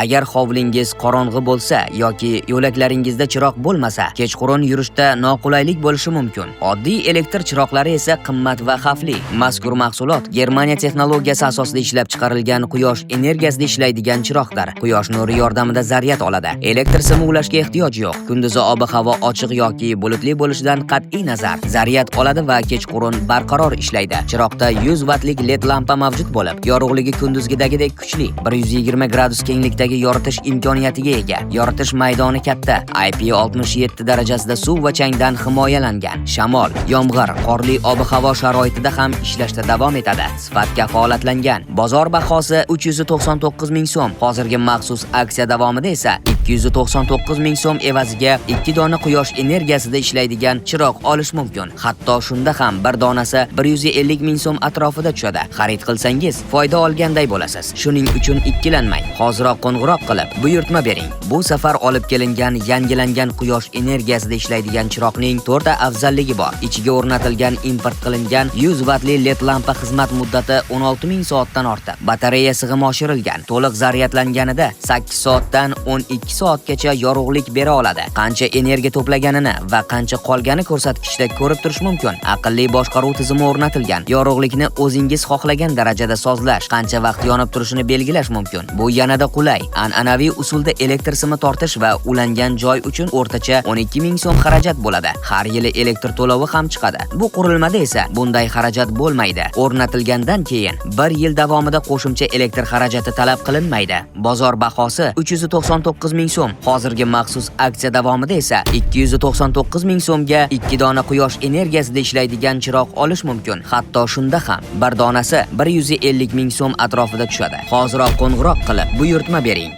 Agar hovlingiz qorong'i bo'lsa yoki yo'laklaringizda chiroq bo'lmasa, kechqurun yurishda noqulaylik bo'lishi mumkin. Oddiy elektr chiroqlari esa qimmat va xavfli. Mazkur mahsulot Germaniya texnologiyasi asosida ishlab chiqarilgan quyosh energiyasida ishlaydigan chiroqlar. Quyosh nuri yordamida zaryad oladi. Elektr simi ulashga ehtiyoj yo'q. Kunduzi ob-havo ochiq yoki bulutli bo'lishidan qat'iy nazar, zaryad oladi va kechqurun barqaror ishlaydi. Chiroqda 100 wattlik LED lampa mavjud bo'lib, yorug'ligi kunduzgidagidek kuchli. 120 gradus kenglikdagi yoritish imkoniyatiga ega. Yoritish maydoni katta. IP67 darajasida suv va changdan himoyalangan. Shamol, yomg'ir, qorli ob-havo sharoitida ham ishlashda davom etadi. Sifat kafolatlangan. Bozor bahosi 399 ming so'm. Hozirgi maxsus aksiya davomida esa 299 ming so'm evaziga 2 dona quyosh energiyasida ishlaydigan chiroq olish mumkin. Hatto shunda ham bir donasi 150 ming so'm atrofida tushadi. Xarid qilsangiz foyda olganday bo'lasiz. Shuning uchun ikkilanmang. Hoziroq qo'ng'iroq qilib buyurtma bering. Bu safar olib kelingan yangilangan quyosh energiyasida ishlaydigan chiroqning 4 ta afzalligi bor. Ichiga o'rnatilgan import qilingan 100 wattli LED lampa xizmat muddati 16 ming soatdan ortiq. Batareya sig'imi oshirilgan. To'liq zaryadlanganida 8 soatdan 12 soatgacha yorug'lik bera oladi. Qancha energiya to'plaganini va qancha qolgani ko'rsatkichda ko'rib turish mumkin. Aqlli boshqaruv tizimi o'rnatilgan. Yorug'likni o'zingiz xohlagan darajada sozlash, qancha vaqt yonib turishini belgilash mumkin. Bu yanada qulay. An'anaviy usulda elektr simi tortish va ulangan joy uchun o'rtacha 12 ming so'm xarajat bo'ladi. Har yili elektr to'lovi ham chiqadi. Bu qurilmada esa bunday xarajat bo'lmaydi. O'rnatilgandan keyin 1 yil davomida qo'shimcha elektr xarajati talab qilinmaydi. Bozor bahosi 399 ming so'm. Hozirgi maxsus aksiya davomida esa 299 ming so'mga 2 dona quyosh energiyasida ishlaydigan chiroq olish mumkin. Hatto shunda ham bir donasi 150 ming so'm atrofida tushadi. Hoziroq qo'ng'iroq qilib buyurtma bering.